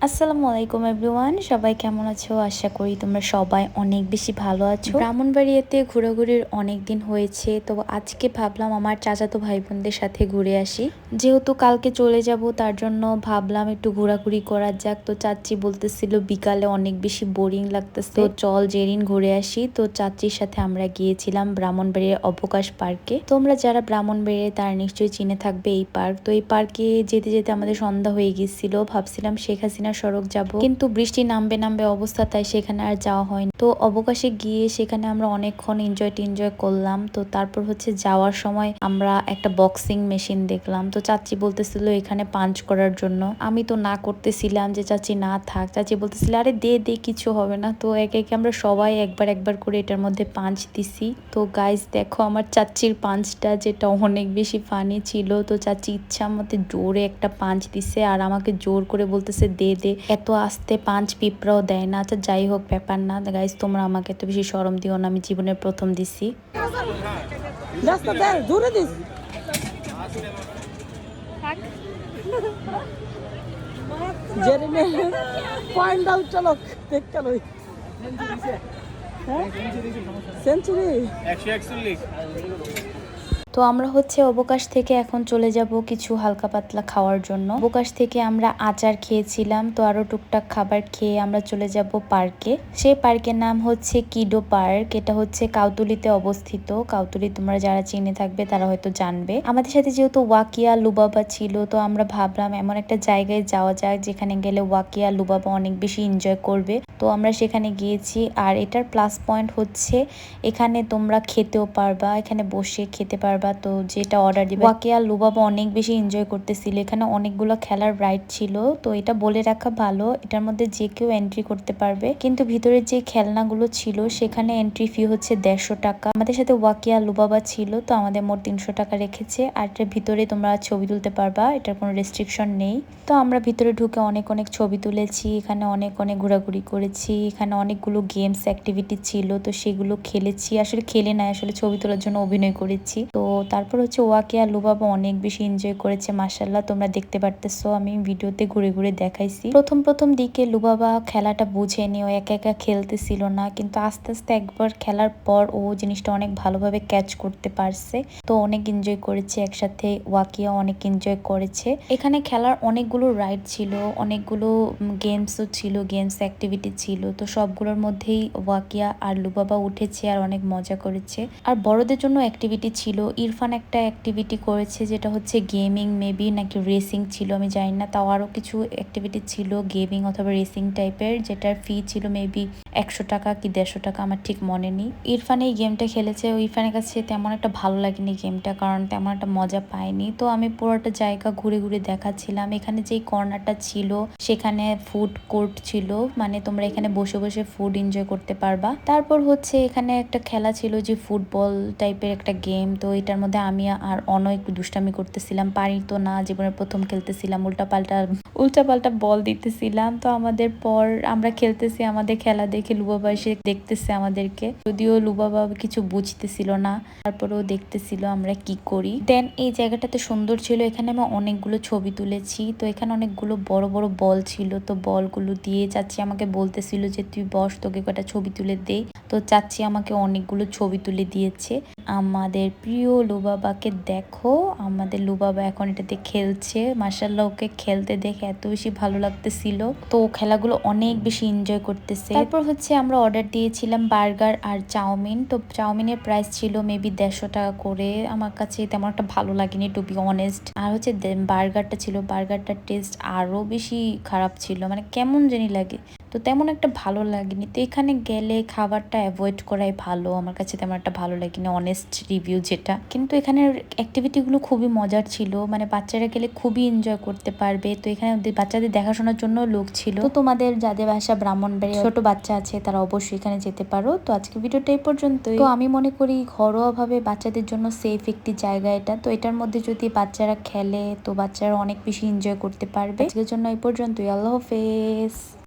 আসসালামু আলাইকুম এভরিওয়ান, সবাই কেমন আছো? আশা করি তোমরা সবাই অনেক বেশি ভালো আছো। ব্রাহ্মণবাড়িয়াতে ঘোরাঘুরির অনেক দিন হয়েছে, তো আজকে ভাবলাম আমার চাচাতো ভাই বোনদের সাথে ঘুরে আসি। যেহেতু কালকে চলে যাব, তার জন্য ভাবলাম একটু ঘোরাঘুরি করা যাক। তো চাচি বলতেছিল বিকালে অনেক বেশি বোরিং লাগতেছে, তো চল জেরিন ঘুরে আসি। তো চাচির সাথে আমরা গিয়েছিলাম ব্রাহ্মণবাড়িয়ার অবকাশ পার্কে। তোমরা যারা ব্রাহ্মণবাড়িয়া তারা নিশ্চয়ই চিনে থাকবে এই পার্ক। তো এই পার্কে যেতে যেতে আমাদের সন্ধ্যা হয়ে গেছিল, ভাবছিলাম শেখ হাসিনা সড়ক যাব, কিন্তু বৃষ্টি নামবে নামবে অবস্থা, তাই সেখানে আর যাওয়া হয়নি। তো অবকাশে গিয়ে সেখানে আমরা অনেকক্ষণ এনজয় করলাম। তো তারপর হচ্ছে যাওয়ার সময় আমরা একটা বক্সিং মেশিন দেখলাম। তো চাচি বলতেছিল এখানে পাঞ্চ করার জন্য, আমি তো না করতেছিলাম যে চাচি না থাক। চাচি বলতেছিল আরে দে দে কিছু হবে না। তো একে একে আমরা সবাই একবার একবার করে এটার মধ্যে পাঞ্চ দিছি। তো গাইস দেখো আমার চাচির পাঞ্চটা, যেটা অনেক বেশি ফানি ছিল। তো চাচি ইচ্ছা মতো জোরে একটা পাঞ্চ দিছে আর আমাকে জোর করে বলতেছে দে দে, এত আস্তে পাঞ্চ পিঁপড়াও দেয় না। আচ্ছা যাই হোক, ব্যাপার না গাইস, তোমরা আমাকে এত বেশি শরম দিও না, আমি জীবনের প্রথম দিছি। তো আমরা হচ্ছে অবকাশ থেকে এখন চলে যাব কিছু হালকা পাতলা খাওয়ার জন্য। অবকাশ থেকে আমরা আচার খেয়েছিলাম, তো আরো টুকটাক খাবার খেয়ে আমরা চলে যাব পার্কে। সেই পার্কের নাম হচ্ছে কিডো পার্ক। এটা হচ্ছে কাউতুলিতে অবস্থিত। কাউতুলি তোমরা যারা চিনে থাকবে তারা হয়তো জানবে। আমাদের সাথে যেহেতু ওয়াকিয়া লুবাবা ছিল, তো আমরা ভাবলাম এমন একটা জায়গায় যাওয়া যাক যেখানে গেলে ওয়াকিয়া লুবাবা অনেক বেশি এনজয় করবে। তো আমরা সেখানে গিয়েছি। আর এটার প্লাস পয়েন্ট হচ্ছে এখানে তোমরা খেতেও পারবা, এখানে বসে খেতে পারবা। তো যেটা অর্ডার দিবে, ওয়াকিয়া লুবাবা অনেক বেশি এনজয় করতেছিল। এখানে অনেকগুলো খেলার রাইড ছিল। তো এটা বলে রাখা ভালো, এটার মধ্যে যে কেউ এন্ট্রি করতে পারবে, কিন্তু ভিতরে যে খেলনাগুলো ছিল সেখানে এন্ট্রি ফি হচ্ছে 150 টাকা। আমাদের সাথে ওয়াকিয়া লুবাবা ছিল, তো আমাদের মোট 300 টাকা রেখেছে। আর এটার ভিতরে তোমরা ছবি তুলতে পারবা, এটার কোনো রেস্ট্রিকশন নেই। তো আমরা ভিতরে ঢুকে অনেক অনেক ছবি তুলেছি, এখানে অনেক অনেক ঘোরাঘুরি করেছি। এখানে অনেকগুলো গেমস অ্যাক্টিভিটি ছিল, তো সেগুলো খেলেছি। আসলে খেলে নাই, আসলে ছবি তোলার জন্য অভিনয় করেছি। তো তারপর হচ্ছে ওয়াকিয়া লুবাবা অনেক বেশি এনজয় করেছে, মাশাআল্লাহ তোমরা দেখতে পারতেছো, আমি ভিডিওতে ঘুরে ঘুরে দেখাইছি। প্রথম দিকে লুবাবা খেলাটা বুঝেনি, ও একা একা খেলতেছিল না, কিন্তু আস্তে আস্তে একবার খেলার পর ও জিনিসটা অনেক ভালোভাবে ক্যাচ করতে পারছে। তো অনেক এনজয় করেছে একসাথে, ওয়াকিয়া অনেক এনজয় করেছে। এখানে খেলার অনেকগুলো রাইড ছিল, অনেকগুলো গেমসও ছিল, গেমস অ্যাক্টিভিটি ছিল। তো সবগুলোর মধ্যেই ওয়াকিয়া আর লুবাবা উঠেছে আর অনেক মজা করেছে। আর বড়দের জন্য অ্যাক্টিভিটি ছিল। ইরফান একটা অ্যাক্টিভিটি করেছে, যেটা হচ্ছে গেমিং মেবি নাকি রেসিং ছিল, আমি জানি না। তাও আরো কিছু অ্যাক্টিভিটি ছিল গেমিং অথবা রেসিং টাইপের, যেটার ফি ছিল মেবি 100 টাকা কি 150 টাকা, আমার ঠিক মনে নেই। ইরফান এই গেমটা খেলেছে, ইরফানের কাছে তেমন একটা ভালো লাগেনি গেমটা, কারণ তেমন একটা মজা পায়নি। তো আমি পুরোটা জায়গা ঘুরে ঘুরে দেখাচ্ছিলাম। এখানে যেই কর্নারটা ছিল সেখানে ফুড কোর্ট ছিল, মানে তোমরা এখানে বসে বসে ফুড এনজয় করতে পারবা। তারপর হচ্ছে এখানে একটা খেলা ছিল যে ফুটবল টাইপের একটা গেম। তো এটার মধ্যে আমি আর অনেক দুষ্টামি করতেছিলাম, পারি তো না, জীবনের প্রথম খেলতেছিলাম, উল্টাপাল্টা বল দিতেছিলাম। তো আমাদের পর আমরা খেলতেছি, আমাদের খেলা দেখে লুবাবা এসে দেখতেছে আমাদেরকে, যদিও লুবাবা কিছু বুঝতেছিল না, তারপরেও দেখতেছিল আমরা কি করি। দেন এই জায়গাটাতে সুন্দর ছিল, এখানে আমি অনেকগুলো ছবি তুলেছি। তো এখানে অনেকগুলো বড় বড় বল ছিল, তো বলগুলো দিয়ে চাচি আমাকে বলতেছিল যে তুই বস, তোকে কটা ছবি তুলে দেই। তো চাচি আমাকে অনেকগুলো ছবি তুলে দিয়েছে। আমাদের প্রিয় লুবাবাকে দেখো, আমাদের লুবাবা এখন এটাতে খেলছে, মাশাআল্লাহ ওকে খেলতে দেখে এত বেশি ভালো লাগতেছিল। তো খেলাগুলো অনেক বেশি এনজয় করতেছে। তারপর হচ্ছে আমরা অর্ডার দিয়েছিলাম বার্গার আর চাউমিন। তো চাউমিনের প্রাইস ছিল মেবি 150 টাকা করে, আমার কাছে তেমন একটা ভালো লাগেনি টু বি অনেস্ট। আর হচ্ছে বার্গারটা ছিল, বার্গারটার টেস্ট আরো বেশি খারাপ ছিল, মানে কেমন জানি লাগে, তো তেমন একটা ভালো লাগেনি। তো এখানে গেলে খাবারটা অ্যাভয়েড করাই ভালো, আমার কাছে তেমন একটা ভালো লাগেনি অনেস্ট রিভিউ যেটা। কিন্তু এখানের অ্যাক্টিভিটিগুলো খুবই মজার ছিল, মানে বাচ্চারা গেলে খুবই এনজয় করতে পারবে। তো এখানে বাচ্চাদের দেখাশোনার জন্য লোক ছিল। তো তোমাদের যাদের বাসা ব্রাহ্মণবাড়িয়া ছোট বাচ্চা আছে তারা অবশ্যই এখানে যেতে পারো। তো আজকে ভিডিওটা এই পর্যন্তই। তো আমি মনে করি ঘরোয়া ভাবে বাচ্চাদের জন্য সেফ একটি জায়গা এটা। তো এটার মধ্যে যদি বাচ্চারা খেলে তো বাচ্চারা অনেক বেশি এনজয় করতে পারবে। আজকের জন্য এই পর্যন্তই, আল্লাহ হাফেজ।